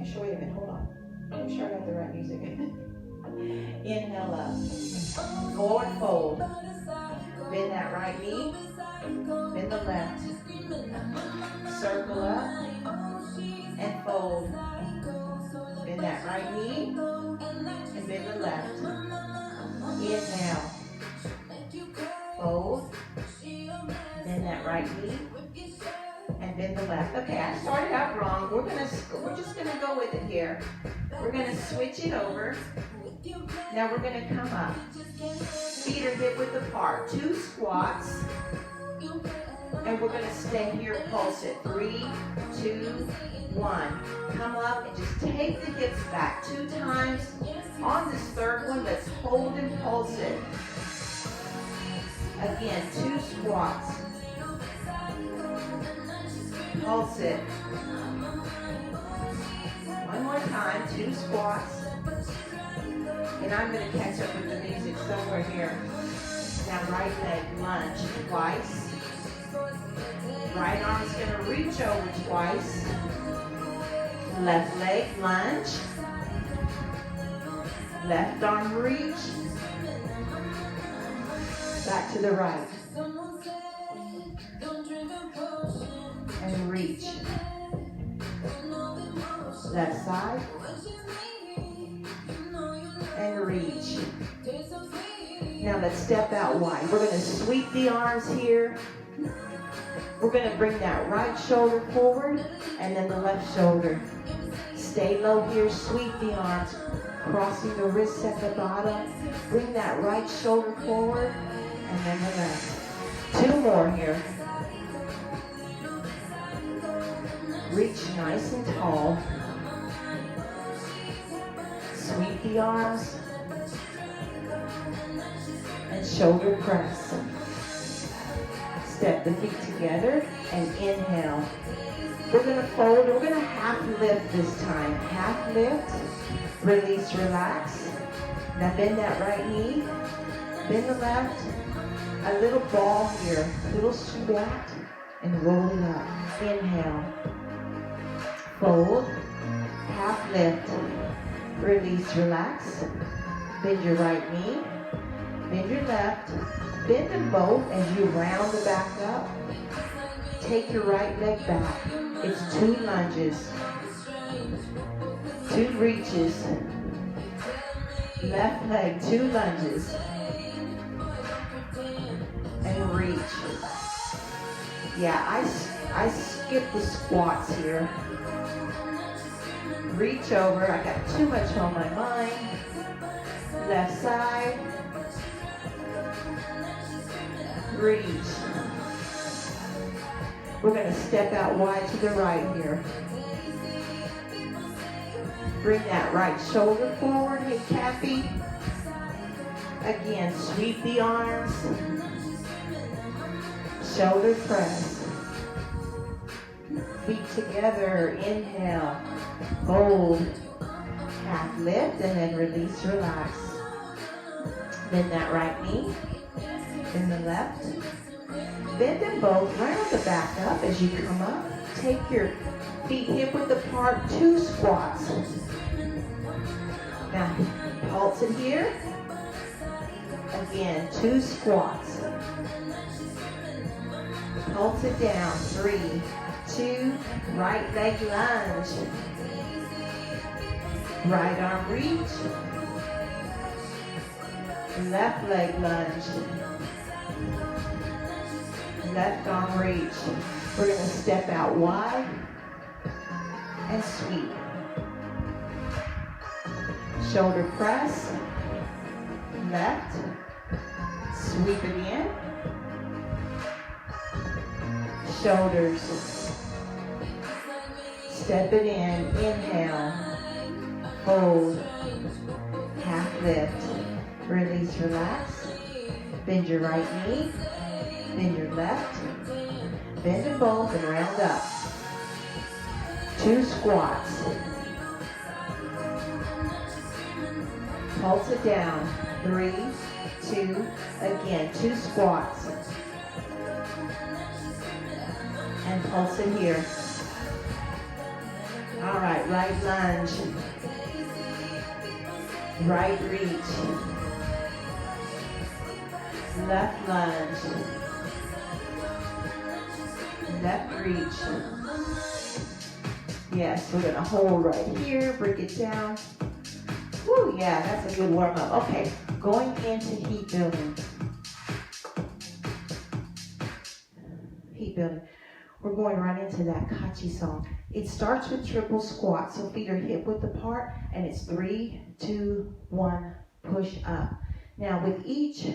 sure, wait a minute, hold on. Make sure I got the right music. Inhale up. Forward fold. Bend that right knee. Bend the left. Circle up. And fold. Bend that right knee. And bend the left. Inhale. Fold. Bend that right knee. And bend the left. Okay, I started out wrong. We're just gonna go with it here. We're gonna switch it over. Now we're gonna come up. Feet are hip width apart. 2 squats. And we're gonna stay here, pulse it. 3, 2, 1. Come up and just take the hips back 2 times. On this third one, let's hold and pulse it. Again, 2 squats. Pulse it. One more time, 2 squats. And I'm going to catch up with the music somewhere here. Now right leg lunge twice. Right arm is going to reach over twice. Left leg lunge. Left arm reach. Back to the right. And reach. Left side. And reach. Now let's step out wide. We're going to sweep the arms here. We're going to bring that right shoulder forward and then the left shoulder. Stay low here. Sweep the arms. Crossing the wrists at the bottom. Bring that right shoulder forward and then the left. 2 more here. Reach nice and tall. Sweep the arms. And shoulder press. Step the feet together and inhale. We're going to fold. We're going to half lift this time. Half lift. Release, relax. Now bend that right knee. Bend the left. A little ball here. Little squat. And roll it up. Inhale. Fold. Half lift. Release, relax. Bend your right knee. Bend your left. Bend them both as you round the back up. Take your right leg back. It's 2 lunges. 2 reaches. Left leg, 2 lunges. And reach. Yeah, I skip the squats here. Reach over. I got too much on my mind. Left side. Reach. We're going to step out wide to the right here. Bring that right shoulder forward. Hey, Kathy. Again, sweep the arms. Shoulder press. Feet together. Inhale. Hold. Half lift and then release, relax. Bend that right knee. Bend the left. Bend them both. Round the back up as you come up. Take your feet hip width apart. 2 squats. Now, pulse it here. Again, 2 squats. Pulse it down. 3, 2, right leg lunge. Right arm reach. Left leg lunge. Left arm reach. We're going to step out wide and sweep. Shoulder press. Left. Sweep again. Shoulders. Step it in. Inhale. Hold. Half lift. Release, relax. Bend your right knee. Bend your left. Bend them both and round up. 2 squats. Pulse it down. 3, 2, again, 2 squats. And pulse it here. All right, right lunge. Right reach. Left lunge. Left reach. Yes, we're gonna hold right here, bring it down. Woo, yeah, that's a good warm up. Okay, going into heat building. Heat building. We're going right into that Kachi song. It starts with triple squat, so feet are hip width apart, and it's 3, 2, 1, push up. Now with each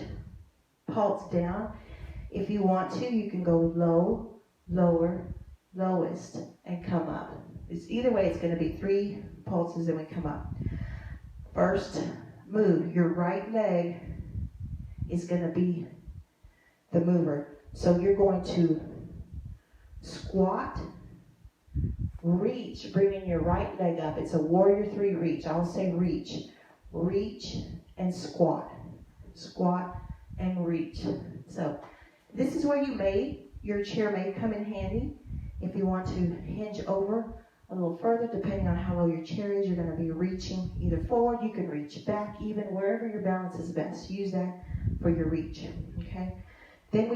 pulse down, if you want to, you can go low, lower, lowest, and come up. Either way, it's going to be 3 pulses and we come up. First move, your right leg is going to be the mover. So you're going to squat, reach, bringing your right leg up. It's a warrior 3 reach. I'll say reach. Reach and squat. Squat and reach. So this is where your chair may come in handy. If you want to hinge over a little further, depending on how low your chair is, you're going to be reaching either forward. You can reach back, even wherever your balance is best. Use that for your reach. Okay. Then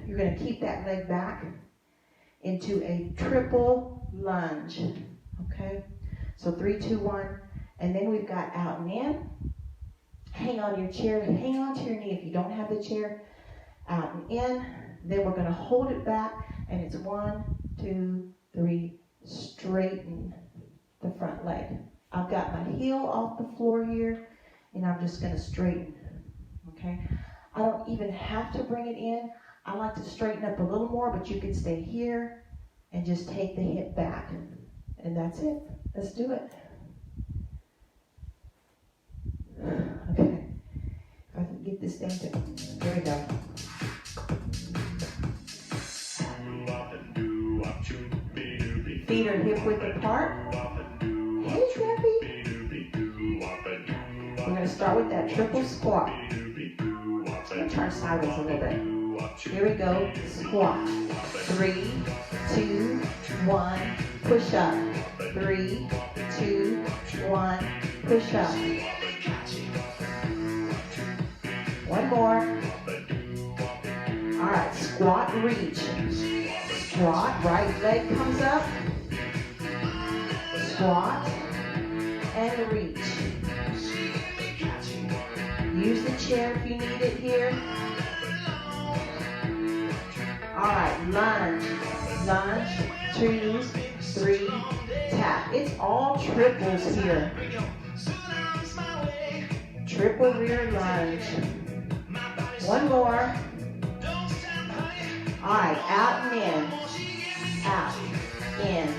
you're going to keep that leg back into a triple lunge. Okay. So 3, 2, 1. And then we've got out and in. Hang on to your chair. Hang on to your knee if you don't have the chair. Out and in. Then we're going to hold it back. And it's 1, 2, 3. Straighten the front leg. I've got my heel off the floor here, and I'm just going to straighten. Okay? I don't even have to bring it in. I like to straighten up a little more, but you can stay here and just take the hip back. And that's it. Let's do it. Okay. If I can get this thing to... Here we go. Feet are hip width apart. Hey, Debbie. We're going to start with that triple squat. I'm going to turn sideways a little bit. Here we go. Squat. 3, 2, 1. Push up. 3, 2, 1. Push up. One more. All right. Squat, reach. Squat. Right leg comes up. Squat and reach. Use the chair if you need it here. Alright, lunge. Lunge, 2, 3, tap. It's all triples here. Triple rear lunge. One more. Alright, out and in. Out, in.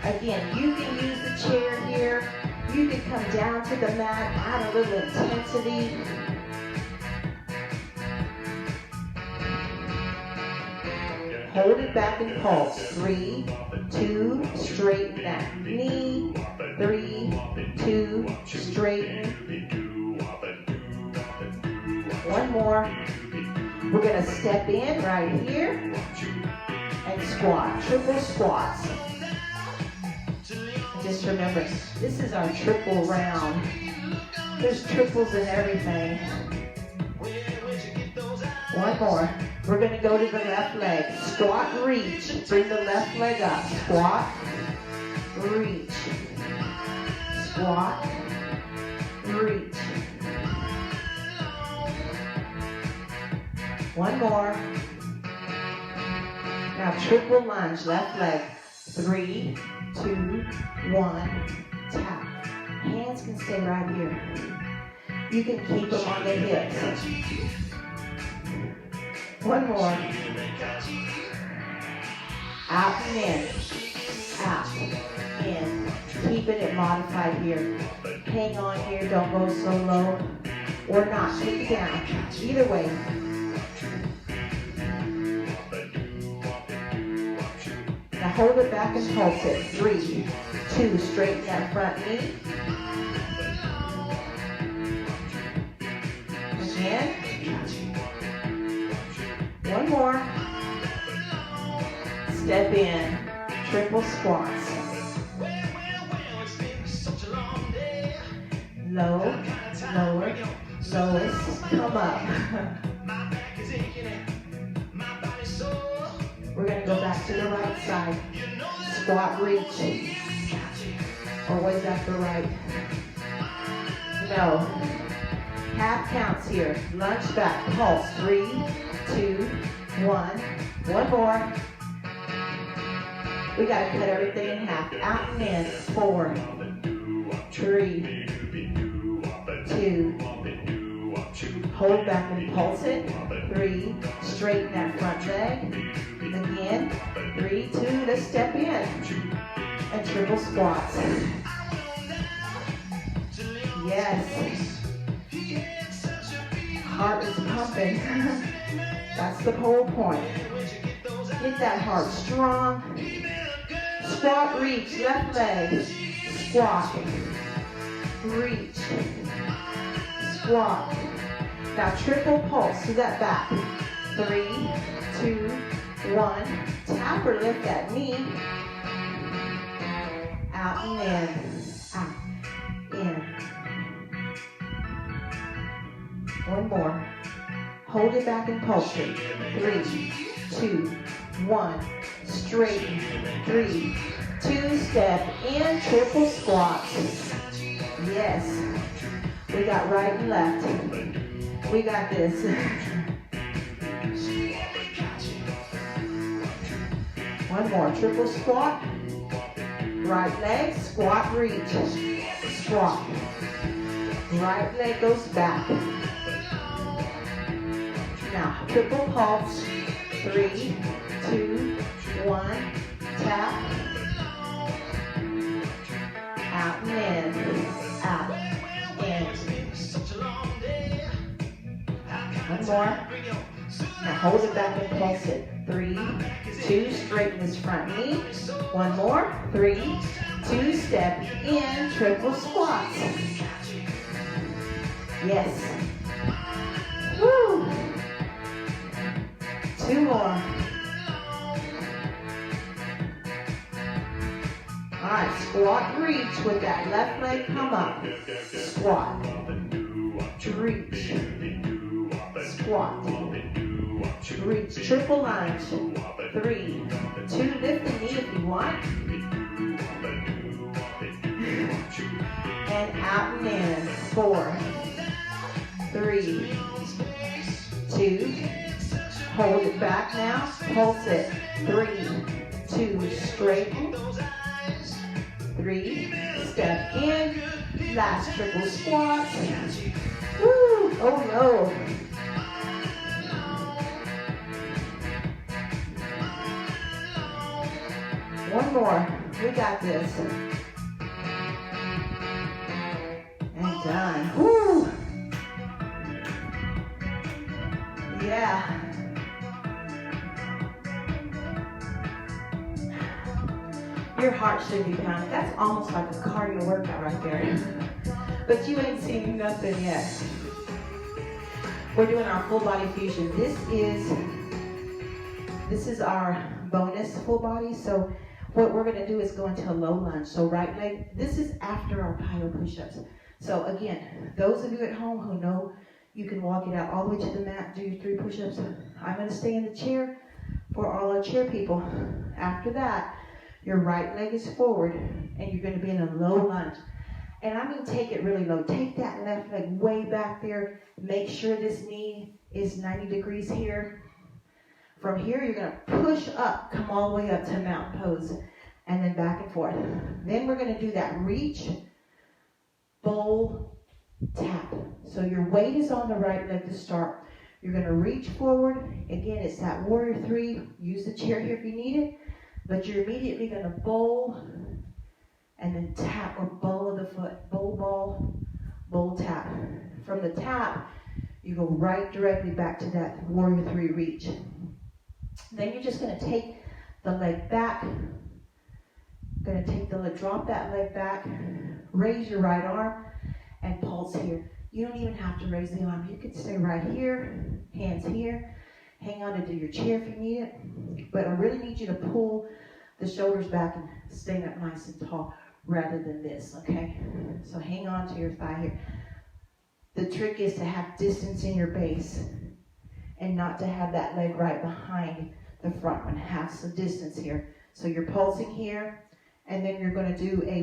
Again, you can use the chair here. You can come down to the mat, add a little intensity. Hold it back and pulse. 3, 2, straighten that knee. 3, 2, straighten. One more. We're going to step in right here and squat. Triple squats. Just remember, this is our triple round. There's triples in everything. One more. We're going to go to the left leg. Squat, reach. Bring the left leg up. Squat, reach. Squat, reach. One more. Now triple lunge, left leg. 3, 2, 1, tap. Hands can stay right here. You can keep them on the hips. One more. Out and in. Out. In. Keeping it modified here. Hang on here. Don't go so low. Or not. Take it down. Either way. Now hold it back and pulse it. 3, 2, straighten that front knee. Again. One more. Step in. Triple squats. low, lower, lowest, come up. We're going to go back to the right side. Squat, reach. Always at the right. No. Half counts here. Lunge back. Pulse. 3, 2, 1. One more. We got to cut everything in half. Out and in. 4, 3, 2. Hold back and pulse it. 3. Straighten that front leg. Again. 3, 2. Let's step in. And triple squats. Yes. Heart is pumping. That's the whole point. Get that heart strong. Squat, reach, left leg. Squat. Reach. Squat. Now triple pulse to that back. 3, 2, 1. Tap or lift that knee. Out and in. Out. In. One more. Hold it back and pulse it. 3, 2, 1. Straighten. 3, 2. Step in. Triple squats. Yes. We got right and left. We got this. One more. Triple squat. Right leg. Squat, reach. Squat. Right leg goes back. Now, triple pulse. 3, 2, 1. Tap. Out and in. Out. In. One more. Now hold it back and pulse it. 3, 2. Straighten this front knee. One more. 3, 2. Step in. Triple squats. Yes. Woo. 2 more. All right, squat, reach with that left leg, come up. Squat, reach, squat, reach, triple lunge. 3, 2, lift the knee if you want. And out and in. 4, 3, 2. Hold it back now. Pulse it. 3, 2. Straighten. 3. Step in. Last triple squats. Woo! Oh no. One more. We got this. And done. Woo! Yeah. Your heart should be pounding. That's almost like a cardio workout right there. But you ain't seen nothing yet. We're doing our full body fusion. This is our bonus full body. So what we're going to do is go into a low lunge. So right leg, this is after our PiYo push-ups. So again, those of you at home who know you can walk it out all the way to the mat, do your 3 push-ups. I'm going to stay in the chair for all our chair people. After that, your right leg is forward and you're going to be in a low lunge. And I mean take it really low. Take that left leg way back there. Make sure this knee is 90 degrees here. From here, you're going to push up, come all the way up to mountain pose, and then back and forth. Then we're going to do that reach, bowl, tap. So your weight is on the right leg to start. You're going to reach forward. Again, it's that warrior 3. Use the chair here if you need it. But you're immediately going to bowl and then tap or ball of the foot. Bowl, ball, bowl, tap. From the tap, you go right directly back to that warrior 3 reach. Then you're just going to take the leg back. Going to take the leg, drop that leg back, raise your right arm, and pulse here. You don't even have to raise the arm. You can stay right here, hands here. Hang on to your chair if you need it. But I really need you to pull the shoulders back and stay up nice and tall. rather than this, okay? So hang on to your thigh here. The trick is to have distance in your base and not to have that leg right behind the front one. Have some distance here. So you're pulsing here, and then you're going to do a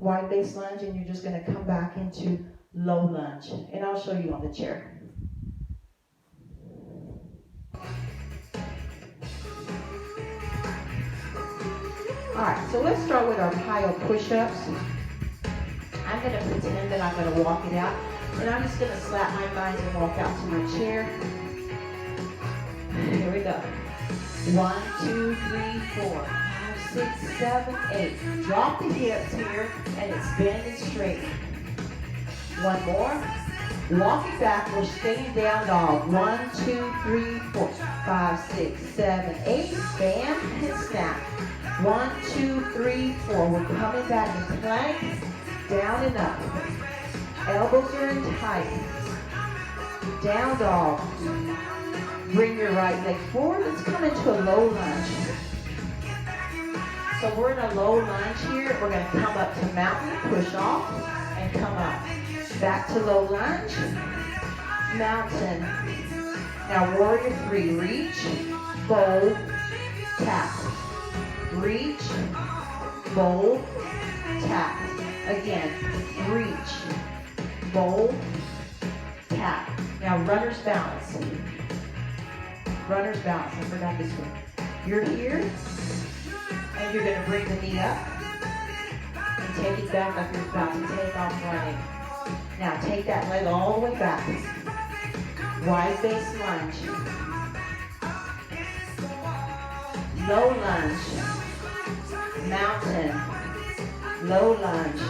wide base lunge, and you're just going to come back into low lunge. And I'll show you on the chair. Alright, so let's start with our PiYo push-ups. I'm going to pretend that I'm going to walk it out. And I'm just going to slap my thighs and walk out to my chair. Here we go. 1, 2, 3, 4, 5, 6, 7, 8. Drop the hips here, and it's bend and straighten. One more. Walk it back. We're staying down dog. 1, 2, 3, 4, 5, 6, 7, 8. Bam and snap. 1, 2, 3, 4. We're coming back in plank. Down and up. Elbows are in tight. Down dog. Bring your right leg forward. Let's come into a low lunge. So we're in a low lunge here. We're going to come up to mountain, push off, and come up. Back to low lunge. Mountain. Now warrior 3. Reach, bowl, tap. Reach, bowl, tap. Again, reach, bowl, tap. Now runner's balance. Runner's balance. I forgot this one. You're here, and you're going to bring the knee up and take it back like you're about to take off running. Now take that leg all the way back. Wide base lunge. Low lunge. Mountain. Low lunge.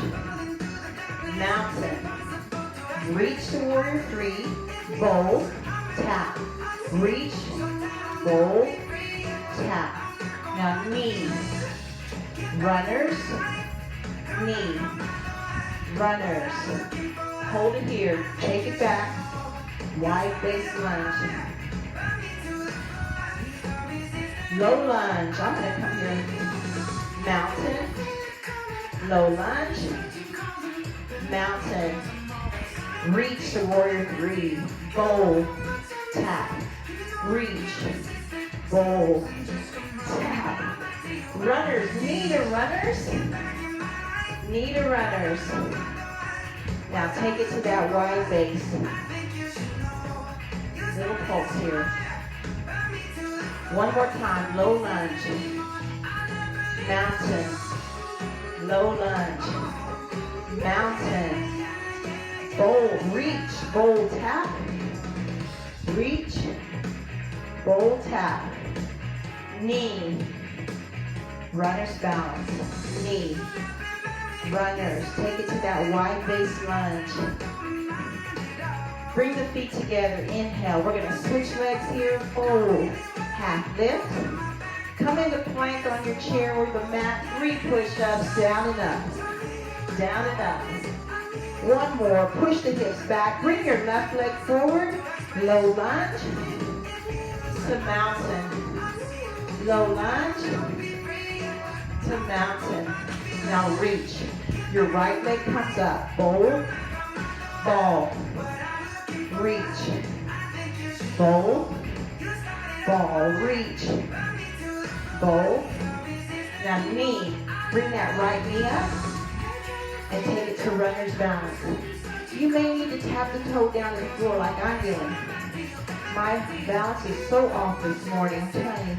Mountain. Reach to warrior 3. Bowl. Tap. Reach. Bowl. Tap. Now knee. Runners. Knee. Runners. Hold it here. Take it back. Wide base lunge. Low lunge. I'm going to come here. Mountain. Low lunge. Mountain. Reach to warrior 3. Bowl. Tap. Reach. Bowl. Tap. Runners. Knee to runners. Knee to runners. Now take it to that wide base. Little pulse here. One more time. Low lunge. Mountain. Low lunge. Mountain. Bowl. Reach. Bowl tap. Reach. Bowl tap. Knee. Runner's balance. Knee. Runners. Take it to that wide base lunge. Bring the feet together. Inhale. We're going to switch legs here. Fold. Half lift. Come into plank on your chair or the mat. 3 push-ups. Down and up. Down and up. One more. Push the hips back. Bring your left leg forward. Low lunge. To mountain. Low lunge. To mountain. Now reach. Your right leg comes up. Bowl. Ball. Reach. Bowl. Ball. Reach. Bowl. Now knee. Bring that right knee up and take it to runner's balance. You may need to tap the toe down to the floor like I'm doing. My balance is so off this morning. I'm telling you,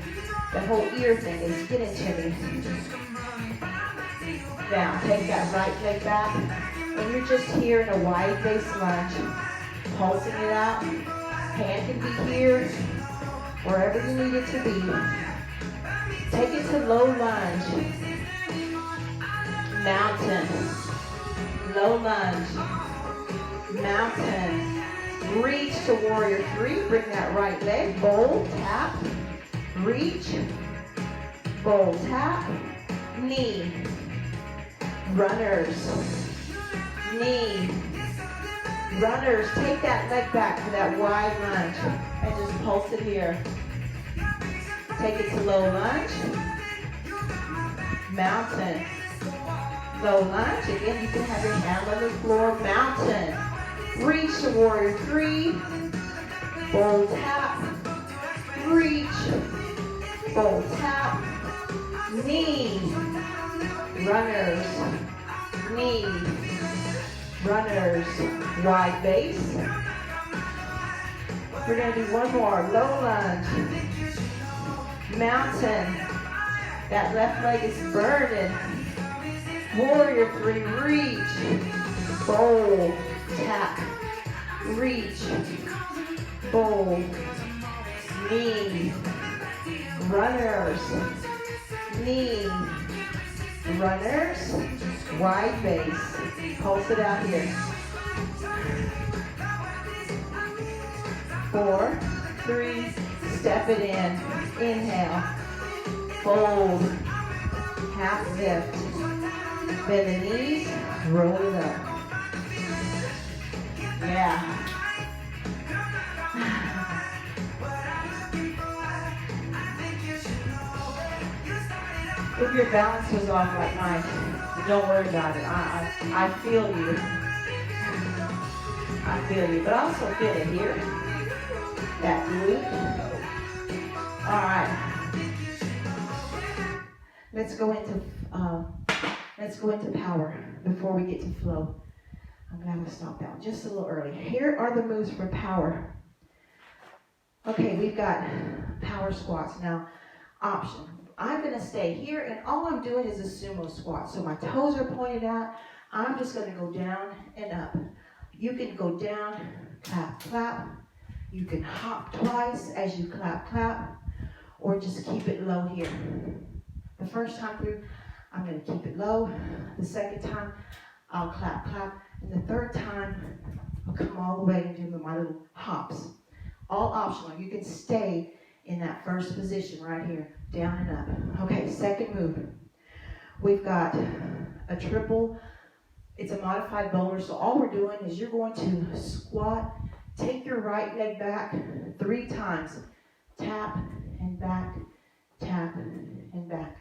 the whole ear thing is getting to me. Now, take that right leg back, and you're just here in a wide base lunge, pulsing it out. Hand can be here, wherever you need it to be. Take it to low lunge. Mountain. Low lunge. Mountain. Reach to warrior 3. Bring that right leg. Bowl, tap. Reach. Bowl, tap. Knee. Runners. Knee. Runners. Take that leg back to that wide lunge and just pulse it here. Take it to low lunge. mountain. Low lunge. Again, you can have your hand on the floor. Mountain. Reach to warrior three. Bowl tap. Reach. Bowl tap. Knee. Runners. Knee. Runners. Wide base. We're going to do one more. Low lunge. Mountain. That left leg is burning. Warrior three. Reach. Bowl. Tap. Reach. Bowl. Knee. Runners. Knee. Runners. Wide base. Pulse it out here. 4, 3, step it in. Inhale. Fold. Half lift. Bend the knees. Roll it up. Yeah. If your balance was off like mine, don't worry about it. I feel you. I feel you. But I also feel it here. That glute. All right. Let's go into power before we get to flow. I'm gonna have to stop that one just a little early. Here are the moves for power. Okay, we've got power squats now. Option. I'm gonna stay here, and all I'm doing is a sumo squat. So my toes are pointed out. I'm just gonna go down and up. You can go down, clap, clap. You can hop twice as you clap, clap, or just keep it low here. The first time through, I'm going to keep it low. The second time, I'll clap, clap. And the third time, I'll come all the way and do my little hops. All optional. You can stay in that first position right here, down and up. Okay, second move. We've got a triple. It's a modified boulder. So all we're doing is you're going to squat. Take your right leg back 3 times. Tap and back, tap and back.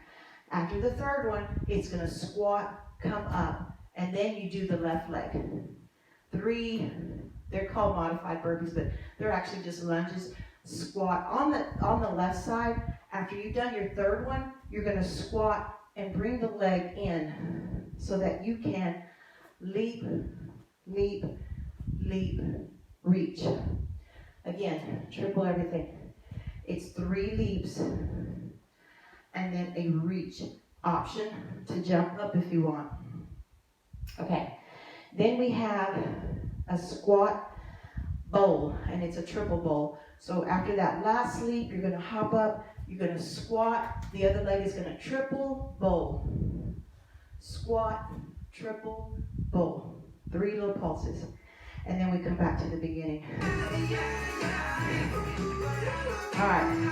After the third one, it's going to squat, come up, and then you do the left leg. 3, they're called modified burpees, but they're actually just lunges. Squat on the left side. After you've done your third one, you're going to squat and bring the leg in so that you can leap, leap, leap, reach. Again, triple everything. It's 3 leaps and then a reach option to jump up if you want. Okay, then we have a squat bowl, and it's a triple bowl. So after that last leap, you're going to hop up, you're going to squat, the other leg is going to triple bowl. Squat, triple bowl. 3 little pulses. And then we come back to the beginning. All right.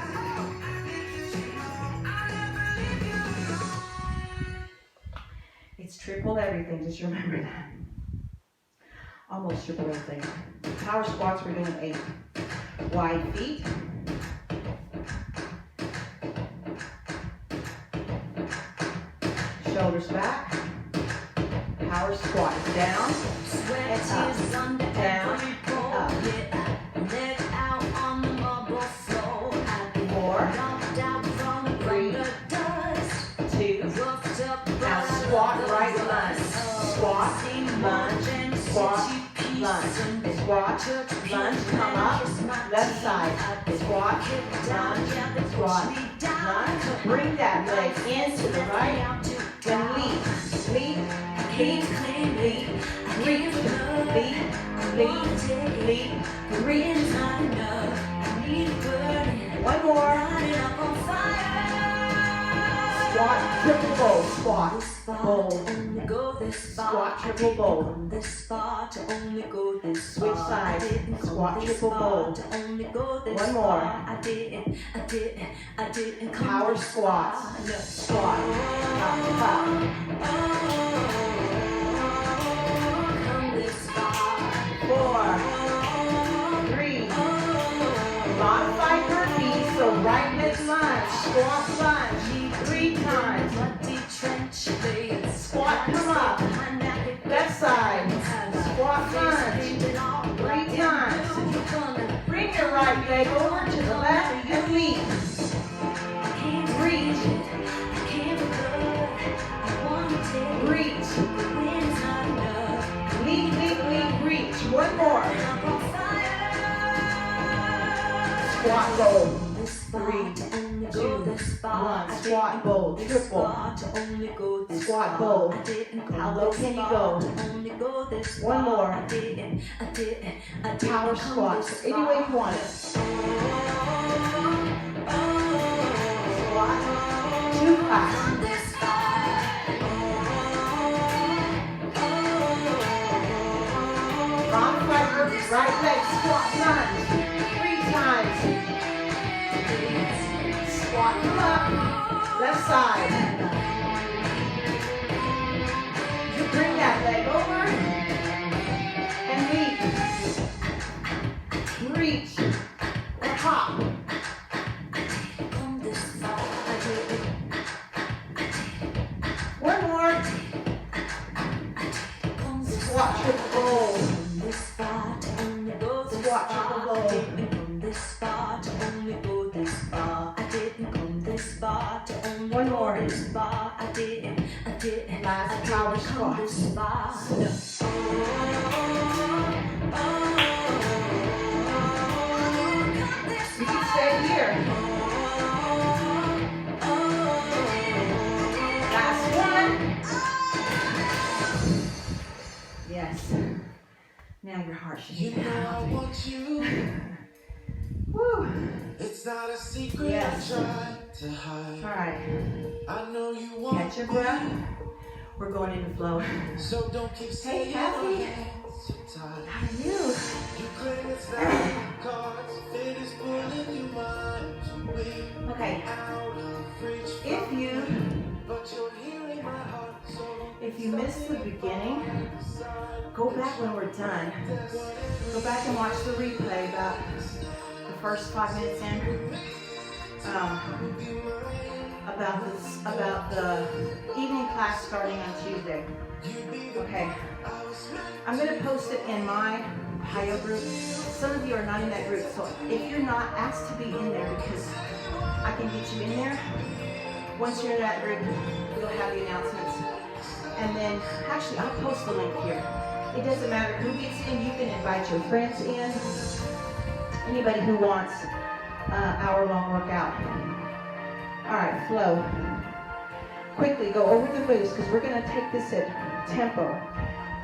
It's triple everything, just remember that. Almost triple everything. Power squats, we're doing 8. Wide feet. Shoulders back. Power squat. Down and up. Down and up. 4, 3, 2. Now squat, right lunge. Squat, lunge, squat, lunge. Squat, lunge, come up. Left side. Squat, lunge, squat, lunge. Bring that leg into the right. Then leap, leap, leap, leap, reach, leap, leap, leap, reach. One more. Squat, triple bowl, squat, bowl, squat, triple bowl, switch sides, squat, triple bowl, one more, power squats, squat, up, up, 4, 3, modified burpees, so right leg lunge, squat lunge, 3 times. your right leg over to the left and leap. Reach. Reach. Leap, leap, leap, reach. One more. Squat bowl. 3, 2, 1. Squat bowl. Triple. Squat bowl. How low can you go? One more. Power squats. Any way you want it. Squat. 2 claps. Wrong fiber. Right leg. Squat lunge. 3 times. Squat. Come up. Left side. You bring that leg over and leap. Reach. And hop. One more. Squat triple roll. Squat triple roll. One more. Last power squat. You can stay here. Last one. Yes. Now your heart should be pounding. Woo. It's not a secret. Yes. I tried to hide. All right. I know you want Catch your breath. We're going into flow. So don't keep saying Kathy. so tight. How are you? You claim it's not in the cards. Fate is pulling you miles away. Okay. Out of reach. But you're hearing my heart. So If you missed the beginning, go back when we're done. Go back and watch the replay about the first 5 minutes in. About the evening class starting on Tuesday. Okay. I'm going to post it in my PiYo group. Some of you are not in that group, so if you're not, asked to be in there because I can get you in there. Once you're in that group, we'll have the announcements. And then, actually, I'll post the link here. It doesn't matter who gets in. You can invite your friends in. Anybody who wants hour-long workout. All right, flow. Quickly, go over the moves because we're going to take this at tempo.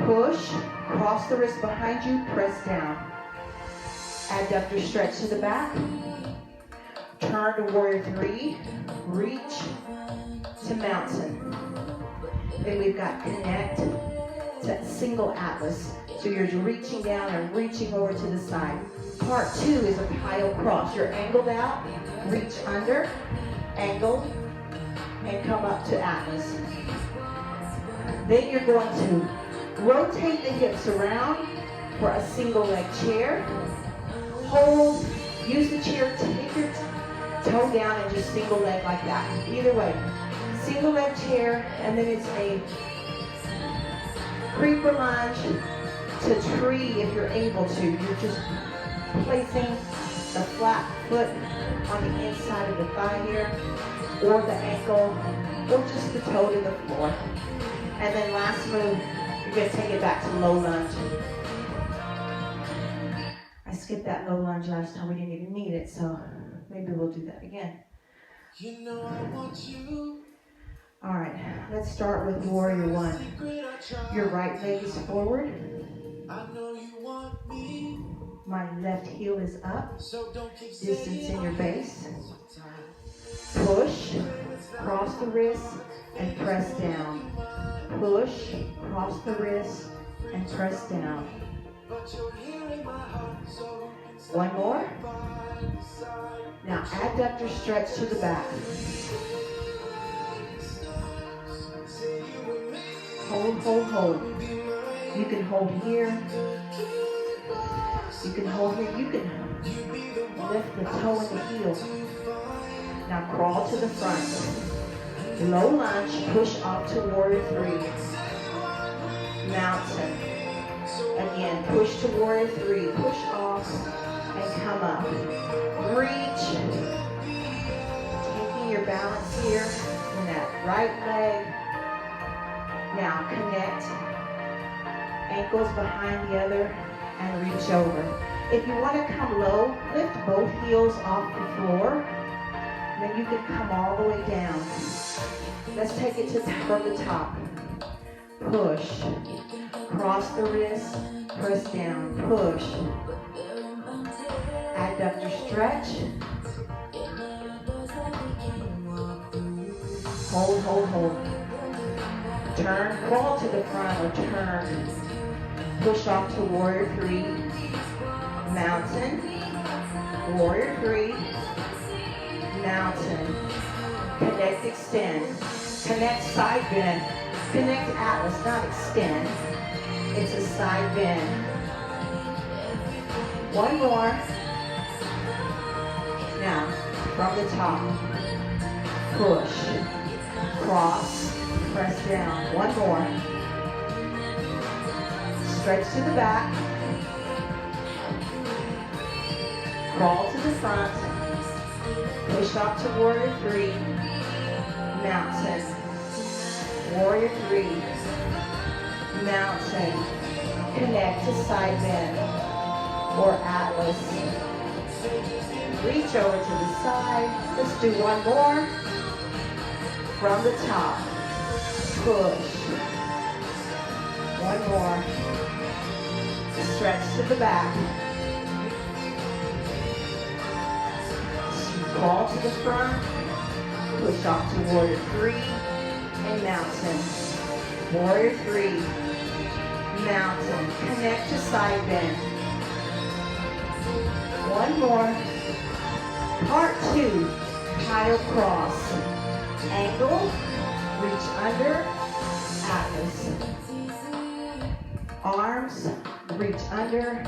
Push, cross the wrist behind you, press down. Adductor stretch to the back. Turn to warrior 3. Reach to mountain. Then we've got connect to single atlas. So you're reaching down and reaching over to the side. Part 2 is a PiYo cross. You're angled out, reach under, angle, and come up to atlas. Then you're going to rotate the hips around for a single leg chair. Hold, use the chair, take your toe down and just single leg like that. Either way. Single leg chair, and then it's a creeper lunge to tree if you're able to. You're just placing the flat foot on the inside of the thigh here, or the ankle, or just the toe to the floor. And then last move, you're going to take it back to low lunge. I skipped that low lunge last time. We didn't even need it, so maybe we'll do that again. You know I want you. All right, let's start with warrior 1. Your right leg is forward. I know you want me. My left heel is up. So don't keep Distance in your base. Push, cross the wrist, and press down. Push, cross the wrist, and press down. One more. Now adductor stretch to the back. Hold, hold, hold. You can hold here. You can hold here. You can lift the toe and the heel. Now crawl to the front. Low lunge, push up to warrior 3. Mountain. Again, push to warrior 3. Push off and come up. Reach. Taking your balance here in that right leg. Now connect. Ankles behind the other and reach over. If you want to come low, lift both heels off the floor. Then you can come all the way down. Let's take it from the top. Push. Cross the wrist. Press down. Push. Adductor stretch. Hold, hold, hold. Turn. Crawl to the front or turn. Push off to warrior three. Mountain. Warrior three. Mountain. Connect, extend. Connect, side bend. Connect, Atlas, not extend. It's a side bend. One more. Now, from the top. Push. Cross. Press down. One more. Stretch to the back. Crawl to the front. Push off to warrior three. Mountain. Warrior three. Mountain. Connect to side bend or Atlas. Reach over to the side. Let's do one more. From the top. Push. One more. Stretch to the back. Crawl to the front. Push off to warrior three and mountain. Warrior three. Mountain. Connect to side bend. One more. Part two. PiYo cross. Ankle. Reach under. Atlas. Arms. Reach under.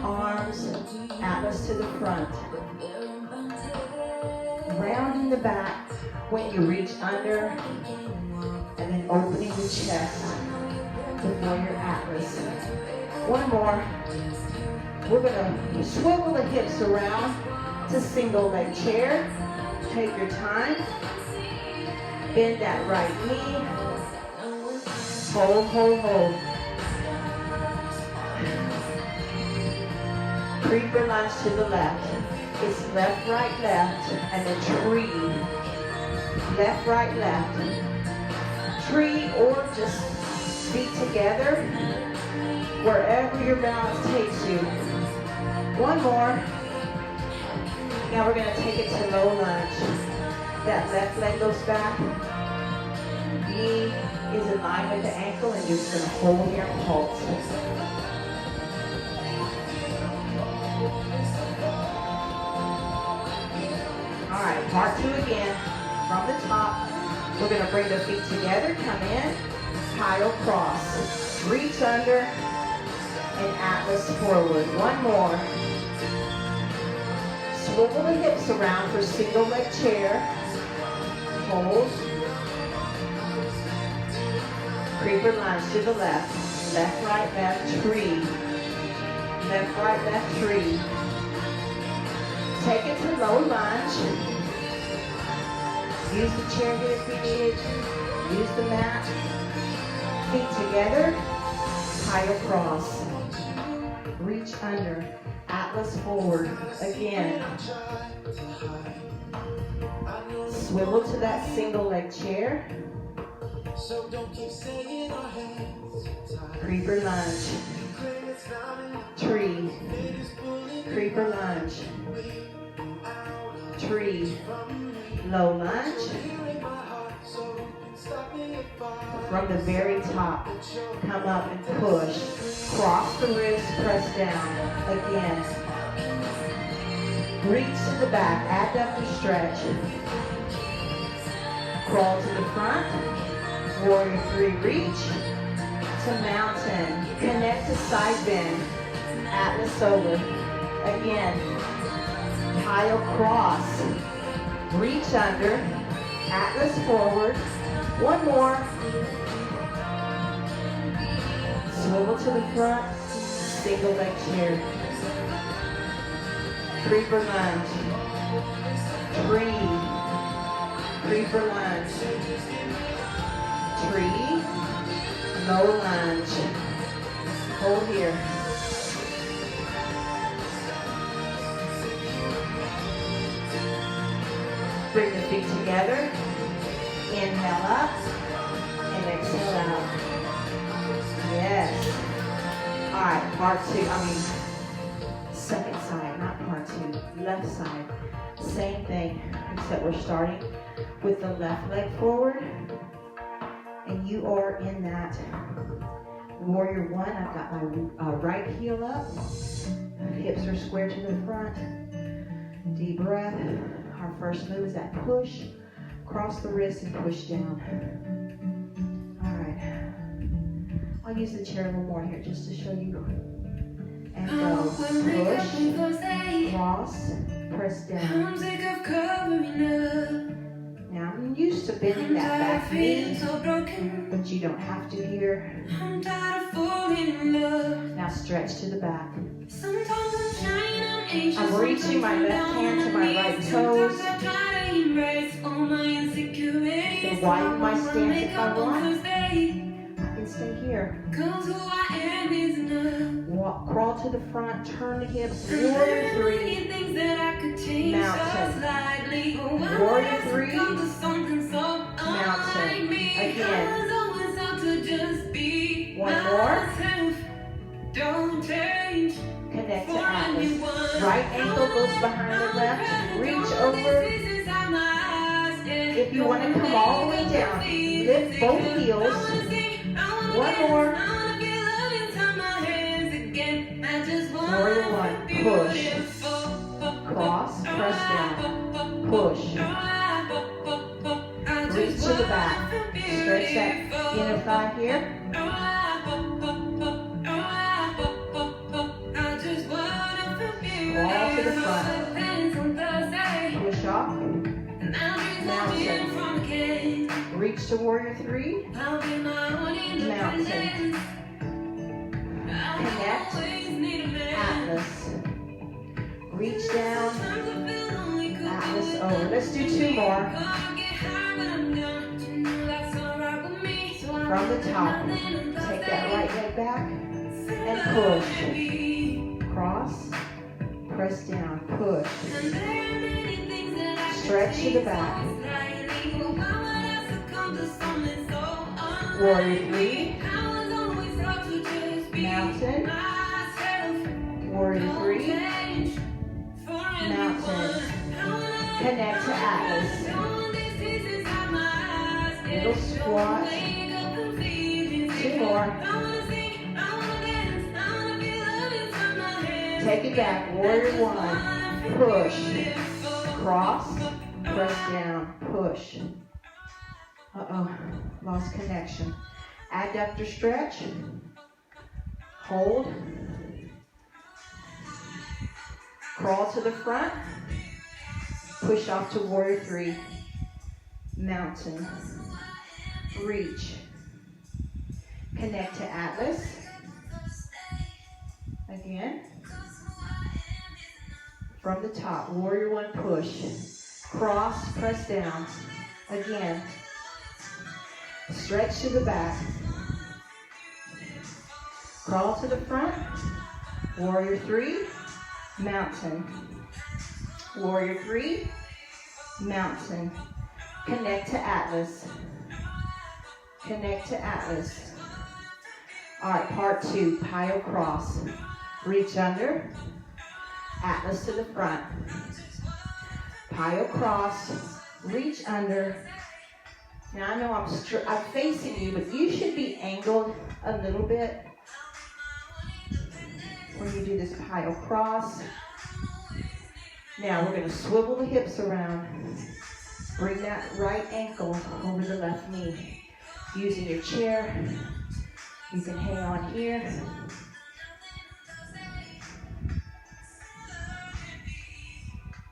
Arms. Atlas to the front. Round in the back when you reach under and then opening the chest before your Atlas. One more. We're going to swivel the hips around to single leg chair. Take your time. Bend that right knee. Hold, hold, hold. Creeper lunge to the left. It's left, right, left, and then tree. Left, right, left. Tree or just feet together, wherever your balance takes you. One more. Now we're going to take it to low lunge. That left leg goes back. Knee is in line with the ankle, and you're just going to hold here and pulse. All right, part two again. From the top, we're going to bring the feet together. Come in, PiYo cross. Reach under and Atlas forward. One more. Swivel the hips around for single leg chair. Hold. Creeper lunge to the left. Left, right, left, tree. Left, right, left, tree. Take it to low lunge. Use the chair here if you need it. Use the mat. Feet together. PiYo cross. Reach under. Atlas forward. Again. Swivel to that single leg chair. Creeper lunge. Tree. Creeper lunge. Tree. Low lunge. From the very top, come up and push. Cross the wrist, press down. Again. Reach to the back, adductor stretch. Crawl to the front. Warrior three, reach to mountain. Connect to side bend. Atlas over. Again. PiYo cross. Reach under. Atlas forward. One more. Swivel to the front. Single leg chair. Creeper lunge. Tree. Creeper lunge. Tree. Low lunge. Hold here. Bring the feet together. Inhale up and exhale out. Yes. All right, part two. Second side, not part two. Left side. Same thing, except we're starting with the left leg forward. And you are in that warrior one. I've got my right heel up. Hips are square to the front. Deep breath. Our first move is that push. Cross the wrist and push down. All right. I'll use the chair a little more here just to show you. And go. Push. Cross. Press down. Now I'm used to bending that back knee, but you don't have to here. Now stretch to the back. I'm reaching my left hand to my right toes. And widen my stance if I want. I can stay here. Walk, crawl to the front, turn the hips, warrior three, mountain. Warrior three, mountain. Again. One more. Connect to Atlas. Right ankle goes behind the left. Reach over. If you want to come all the way down, lift both heels. One more. Warrior one. Push. Cross. Press down. Push. Reach to the back. Stretch that inner thigh here. Wall to the front. Push off. Mountain. Reach to warrior three. Mountain. Connect. Atlas. Reach down. Atlas over. Let's do two more. From the top. Take that right leg back and push. Cross. Press down. Push. Stretch to the back. Warrior three. Mountain. Warrior three. Mountain. Connect to Atlas. Little squat. Two more. Take it back. Warrior one. Push. Cross. Press down. Push. Lost connection. Adductor stretch. Hold. Crawl to the front. Push off to warrior three. Mountain. Reach. Connect to Atlas. Again. From the top. Warrior one push. Cross, press down. Again. Stretch to the back. Crawl to the front. Warrior three. Mountain. Warrior three. Mountain. Connect to Atlas. Connect to Atlas. All right, part two, PiYo cross. Reach under. Atlas to the front. PiYo cross. Reach under. Now I know I'm facing you, but you should be angled a little bit when you do this PiYo cross. Now we're going to swivel the hips around. Bring that right ankle over the left knee. Using your chair, you can hang on here.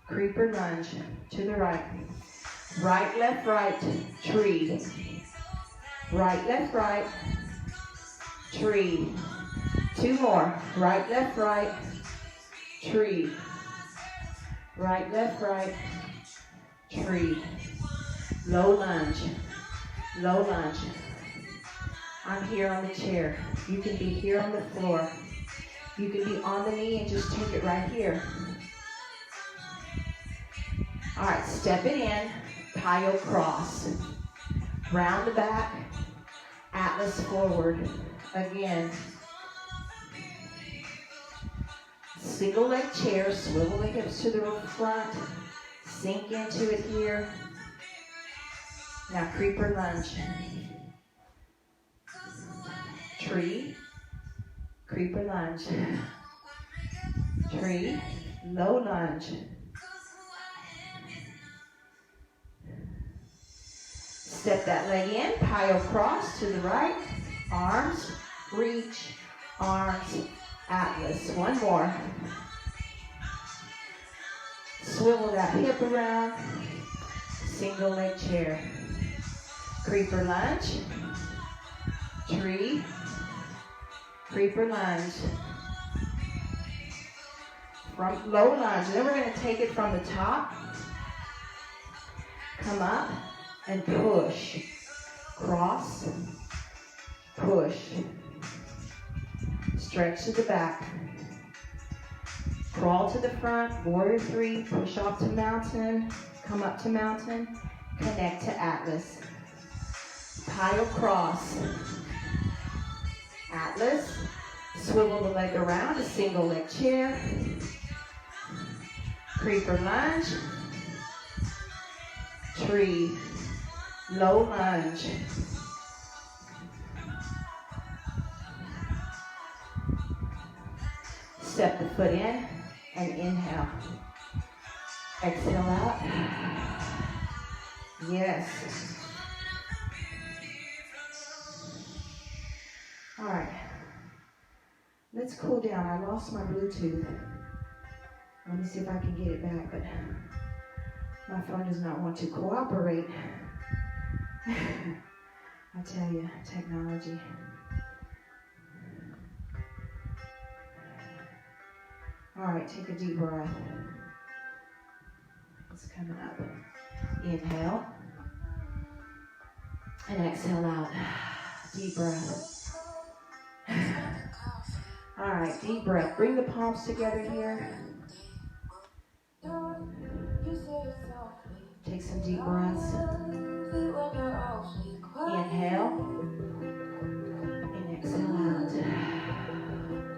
Creeper lunge to the right. Right, left, right, tree. Right, left, right, tree. Two more. Right, left, right, tree. Right, left, right. Tree. Low lunge. Low lunge. I'm here on the chair. You can be here on the floor. You can be on the knee and just take it right here. All right, step it in. PiYo cross. Round the back. Atlas forward. Again. Single leg chair. Swivel the hips to the front. Sink into it here. Now creeper lunge. Tree. Creeper lunge. Tree. Low lunge. Step that leg in. PiYo cross to the right. Arms. Reach. Arms. Atlas. One more. Swivel that hip around. Single leg chair. Creeper lunge. Tree. Creeper lunge. From low lunge. And then we're going to take it from the top. Come up and push. Cross. Push. Stretch to the back. Crawl to the front. Warrior 3. Push off to mountain. Come up to mountain. Connect to Atlas. PiYo cross. Atlas. Swivel the leg around. A single leg chair. Creeper lunge. Tree. Low lunge. Step the foot in and inhale. Exhale out. Yes. All right. Let's cool down. I lost my Bluetooth. Let me see if I can get it back, but my phone does not want to cooperate. I tell you, technology. All right, take a deep breath. It's coming up. Inhale. And exhale out. Deep breath. All right, deep breath. Bring the palms together here. Take some deep breaths. Inhale. And exhale out.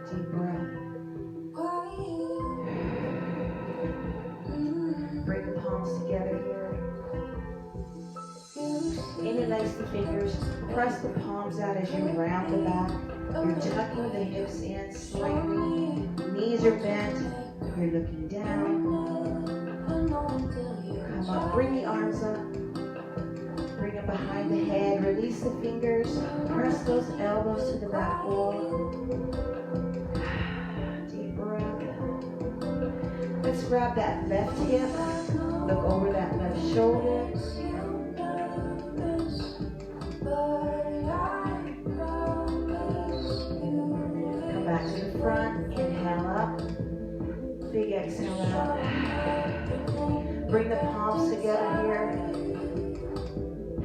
Deep breath. Bring the palms together here. Interlace the fingers. Press the palms out as you round the back. You're tucking the hips in slightly. Knees are bent. You're looking down. Come up. Bring the arms up. Bring it behind the head. Release the fingers. Press those elbows to the back wall. Deep breath. Let's grab that left hip. Look over that left shoulder. Come back to the front. Inhale up. Big exhale out. Bring the palms together here.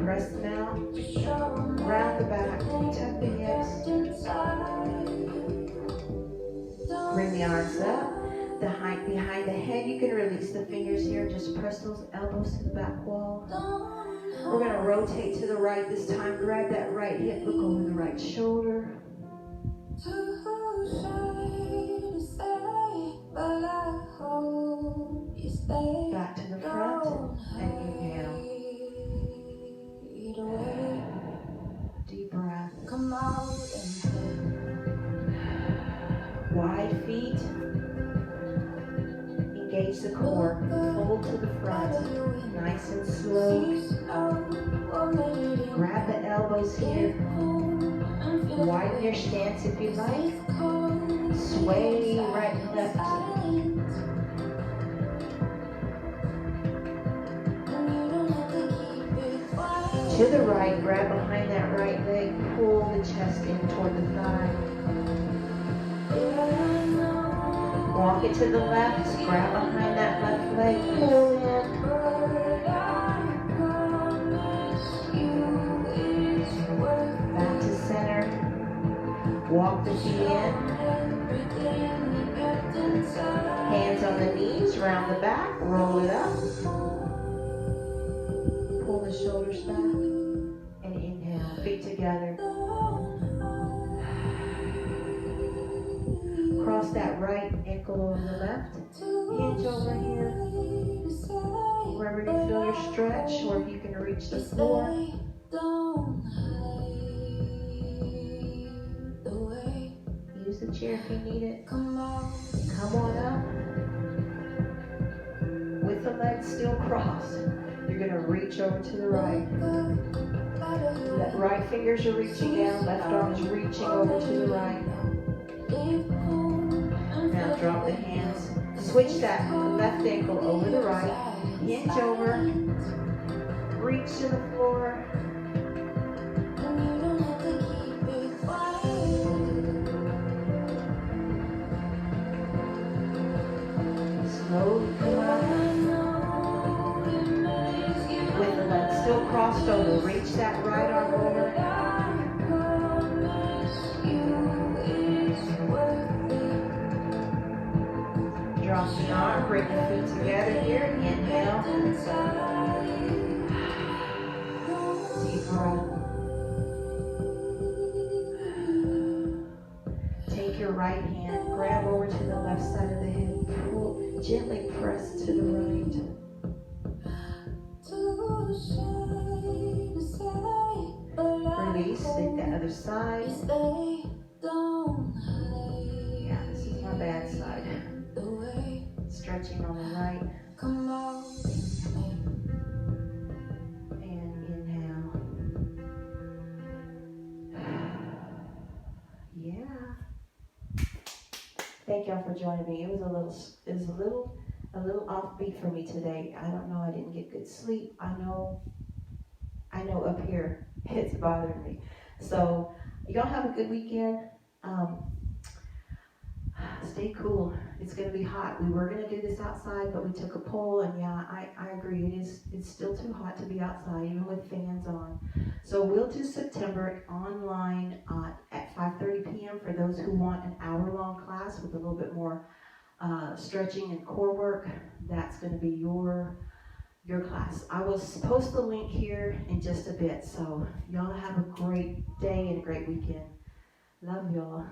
Press them out. Round the back. Tuck the hips. Bring the arms up. Behind the head, you can release the fingers here. Just press those elbows to the back wall. We're going to rotate to the right this time. Grab that right hip. Look over the right shoulder. Back to the front and inhale. Deep breath. Come out and wide feet. Engage the core. Fold to the front. Nice and slow. Grab the elbows here. Widen your stance if you like. Sway right and left. To the right, grab behind that right leg, pull the chest in toward the thigh. Walk it to the left, grab behind that left leg, pull in. Back to center. Walk the feet in. Hands on the knees, round the back, roll it up. Pull the shoulders back and inhale, feet together. Cross that right ankle over the left. Hinge over here. Wherever you feel your stretch, or if you can reach the floor. Use the chair if you need it. Come on up. With the legs still crossed, you're going to reach over to the right. That right fingers are reaching down, left arm is reaching over to the right. Now drop the hands. Switch that left ankle over the right. Hinge over. Reach to the floor. Slowly come up. With the legs still crossed over, reach that right arm over. Drop the arm, bring the feet together here. Inhale. Deep breath. Take your right hand, grab over to the left side of the hip. Pull, gently press to the right. Release, take the other side. Yeah, this is my bad side. Stretching on the right. And inhale. Yeah. Thank y'all for joining me. It was a little offbeat for me today. I don't know. I didn't get good sleep. I know up here it's bothering me. So y'all have a good weekend. Stay cool. It's going to be hot. We were going to do this outside, but we took a poll, and yeah, I agree. It's still too hot to be outside, even with fans on. So we'll do September online at 5:30 p.m. for those who want an hour-long class with a little bit more stretching and core work. That's going to be your class. I will post the link here in just a bit. So y'all have a great day and a great weekend. Love y'all.